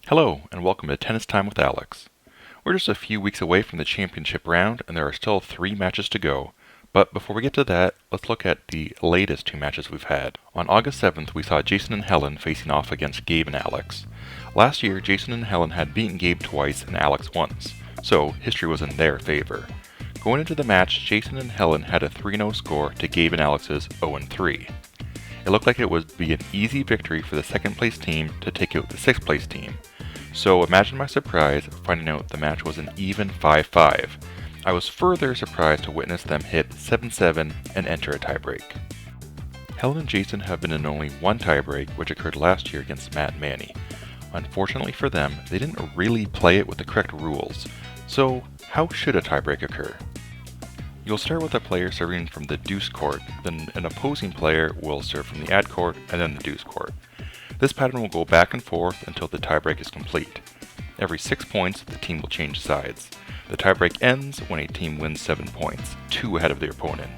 Hello, and welcome to Tennis Time with Alex. We're just a few weeks away from the championship round, and there are still 3 matches to go. But before we get to that, let's look at the latest 2 matches we've had. On August 7th, we saw Jason and Helen facing off against Gabe and Alex. Last year, Jason and Helen had beaten Gabe twice and Alex once, so history was in their favor. Going into the match, Jason and Helen had a 3-0 score to Gabe and Alex's 0-3. It looked like it would be an easy victory for the second place team to take out the 6th place team. So imagine my surprise finding out the match was an even 5-5. I was further surprised to witness them hit 7-7 and enter a tiebreak. Helen and Jason have been in only one tiebreak, which occurred last year against Matt and Manny. Unfortunately for them, they didn't really play it with the correct rules. So how should a tiebreak occur? You'll start with a player serving from the deuce court, then an opposing player will serve from the ad court and then the deuce court. This pattern will go back and forth until the tiebreak is complete. Every 6 points, the team will change sides. The tiebreak ends when a team wins 7 points, 2 ahead of their opponent.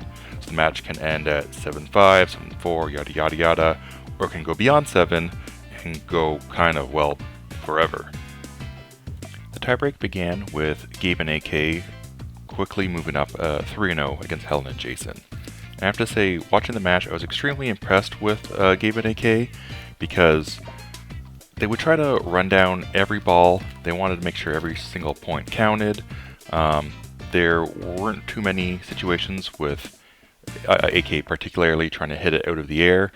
So the match can end at 7-5, 7-4, yada yada yada, or it can go beyond 7 and go forever. The tiebreak began with Gabe and AK quickly moving up 3-0 against Helen and Jason. And I have to say, watching the match, I was extremely impressed with Gabe and AK because they would try to run down every ball. They wanted to make sure every single point counted. There weren't too many situations with AK particularly trying to hit it out of the air.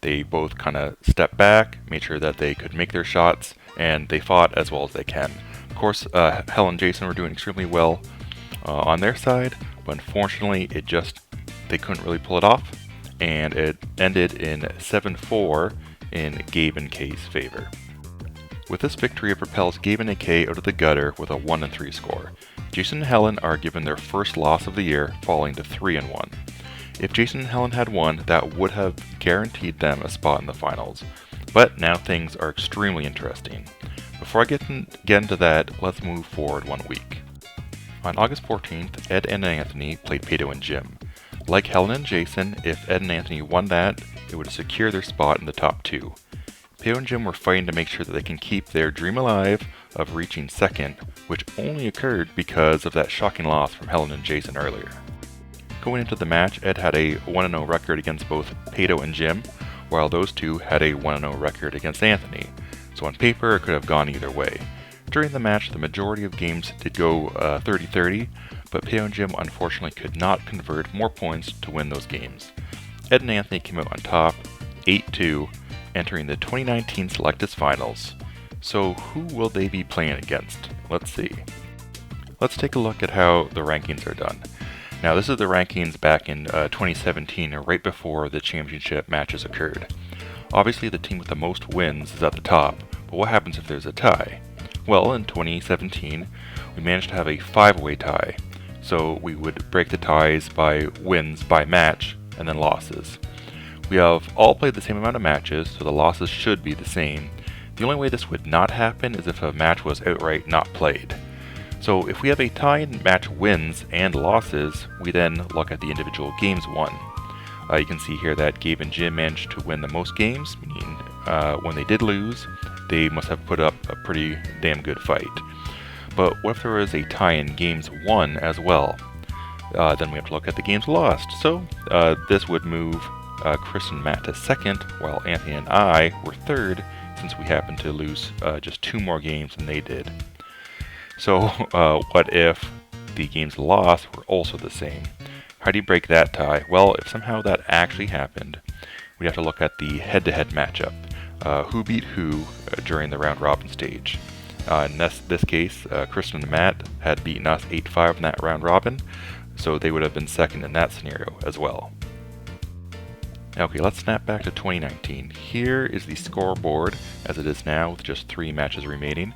They both kind of stepped back, made sure that they could make their shots, and they fought as well as they can. Of course, Helen and Jason were doing extremely well on their side, but unfortunately they couldn't really pull it off, and it ended in 7-4 in Gabe and K's favor. With this victory, it propels Gabe and AK out of the gutter with a 1-3 score. Jason and Helen are given their first loss of the year, falling to 3-1. If Jason and Helen had won, that would have guaranteed them a spot in the finals. But now things are extremely interesting. Before I get into that, let's move forward 1 week. On August 14th, Ed and Anthony played Pato and Jim. Like Helen and Jason, if Ed and Anthony won that, it would secure their spot in the top 2. Pato and Jim were fighting to make sure that they can keep their dream alive of reaching second, which only occurred because of that shocking loss from Helen and Jason earlier. Going into the match, Ed had a 1-0 record against both Pato and Jim, while those two had a 1-0 record against Anthony, so on paper it could have gone either way. During the match, the majority of games did go 30-30, but Pato and Jim unfortunately could not convert more points to win those games. Ed and Anthony came out on top, 8-2, entering the 2019 Sylectennis finals. So who will they be playing against? Let's see. Let's take a look at how the rankings are done. Now this is the rankings back in 2017, right before the championship matches occurred. Obviously the team with the most wins is at the top, but what happens if there's a tie? Well, in 2017, we managed to have a 5-way tie. So we would break the ties by wins by match and then losses. We have all played the same amount of matches, so the losses should be the same. The only way this would not happen is if a match was outright not played. So if we have a tie in match wins and losses, we then look at the individual games won. You can see here that Gabe and Jim managed to win the most games, meaning when they did lose, they must have put up a pretty damn good fight. But what if there was a tie in games won as well? Then we have to look at the games lost. So this would move Chris and Matt to second, while Anthony and I were third, since we happened to lose just 2 more games than they did. So what if the games lost were also the same? How do you break that tie? Well, if somehow that actually happened, we'd have to look at the head-to-head matchup. Who beat who during the round robin stage. In this case, Kristen and Matt had beaten us 8-5 in that round robin, so they would have been second in that scenario as well. Okay, let's snap back to 2019. Here is the scoreboard as it is now with just 3 matches remaining.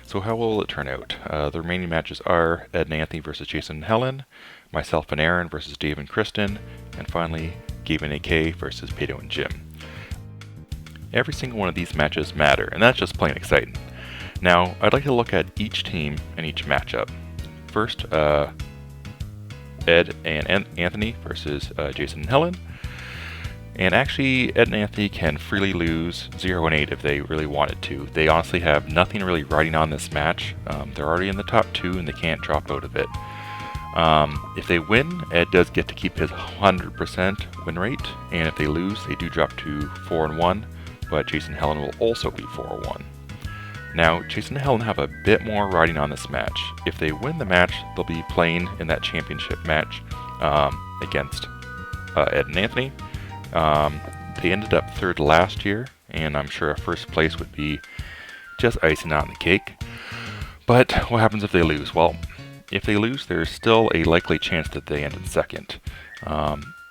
So how will it turn out? The remaining matches are Ed and Anthony versus Jason and Helen, myself and Aaron versus Dave and Kristen, and finally Gabe and AK versus Pato and Jim. Every single one of these matches matter, and that's just plain exciting. Now, I'd like to look at each team and each matchup. First, Ed and Anthony versus Jason and Helen. And actually, Ed and Anthony can freely lose 0-8 if they really wanted to. They honestly have nothing really riding on this match. They're already in the top 2 and they can't drop out of it. If they win, Ed does get to keep his 100% win rate, and if they lose, they do drop to 4-1, but Jason and Helen will also be 4-1. Now, Jason and Helen have a bit more riding on this match. If they win the match, they'll be playing in that championship match against Ed and Anthony. They ended up 3rd last year, and I'm sure a 1st place would be just icing on the cake. But what happens if they lose? Well, if they lose, there's still a likely chance that they end in 2nd.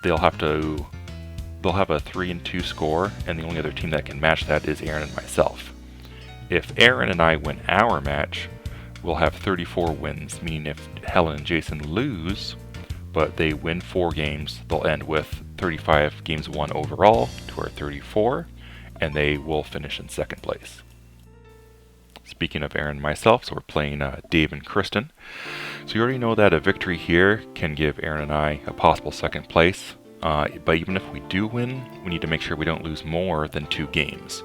They'll have a 3-2 score, and the only other team that can match that is Aaron and myself. If Aaron and I win our match, we'll have 34 wins, meaning if Helen and Jason lose, but they win 4 games, they'll end with 35 games won overall to our 34, and they will finish in 2nd place. Speaking of Aaron and myself, so we're playing Dave and Kristen. So you already know that a victory here can give Aaron and I a possible 2nd place, but even if we do win, we need to make sure we don't lose more than 2 games.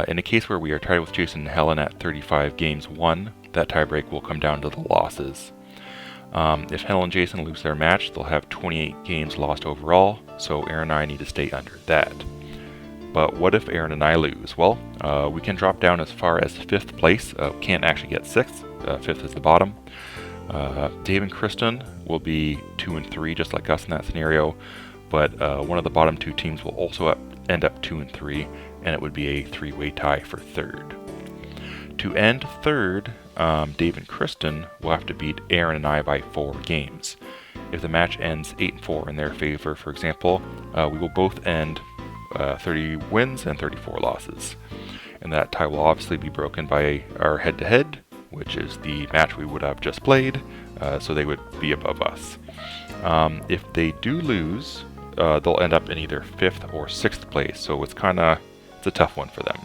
In a case where we are tied with Jason and Helen at 35 games won, that tiebreak will come down to the losses. If Helen and Jason lose their match, they'll have 28 games lost overall, so Aaron and I need to stay under that. But what if Aaron and I lose? Well, we can drop down as far as 5th place. Can't actually get 6th. 5th is the bottom. Dave and Kristen will be 2 and 3, just like us in that scenario, but one of the bottom 2 teams will also end up 2 and 3, and it would be a 3-way tie for 3rd. To end 3rd, Dave and Kristen will have to beat Aaron and I by 4 games. If the match ends 8-4 in their favor, for example, we will both end 30 wins and 34 losses. And that tie will obviously be broken by our head-to-head, which is the match we would have just played, so they would be above us. If they do lose, they'll end up in either 5th or 6th place, so it's a tough one for them.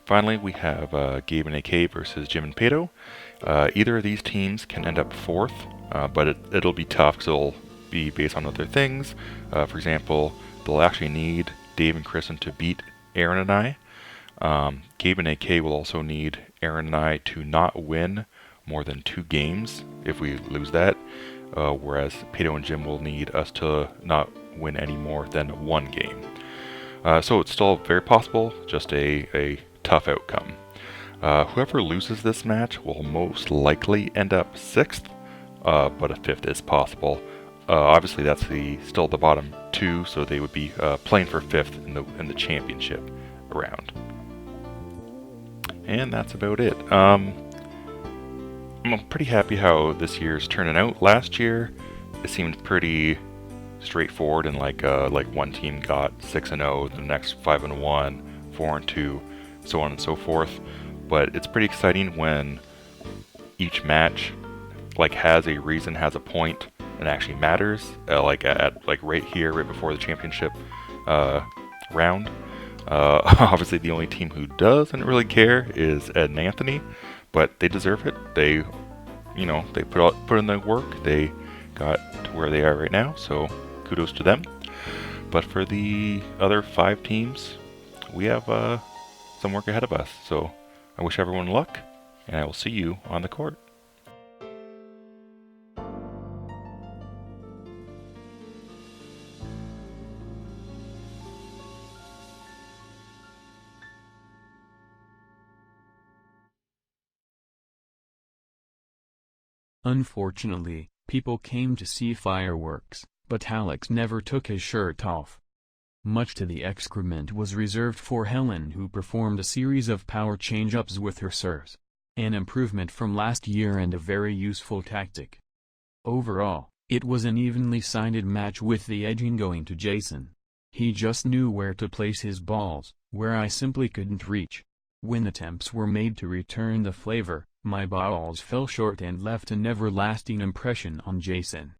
Finally, we have Gabe and AK versus Jim and Pato. Either of these teams can end up 4th, but it'll be tough because it'll be based on other things. For example, they'll actually need Dave and Kristen to beat Aaron and I. Gabe and AK will also need Aaron and I to not win more than 2 games if we lose that, whereas Pato and Jim will need us to not win any more than 1 game. So it's still very possible, just a tough outcome. Whoever loses this match will most likely end up 6th, but a 5th is possible. Obviously that's still the bottom 2, so they would be playing for 5th in the championship round. And that's about it. I'm pretty happy how this year's turning out. Last year it seemed pretty straightforward, and like one team got 6-0, the next 5-1, 4-2, so on and so forth. But it's pretty exciting when each match has a reason, has a point, and actually matters. Right here, right before the championship round. Obviously, the only team who doesn't really care is Ed and Anthony, but they deserve it. They put in the work. They got to where they are right now, so kudos to them. But for the other 5 teams, we have some work ahead of us. So I wish everyone luck, and I will see you on the court. Unfortunately, people came to see fireworks, but Alex never took his shirt off. Much to the excrement was reserved for Helen, who performed a series of power change-ups with her serves. An improvement from last year and a very useful tactic. Overall, it was an evenly sided match with the edging going to Jason. He just knew where to place his balls, where I simply couldn't reach. When attempts were made to return the flavor, my balls fell short and left an everlasting impression on Jason.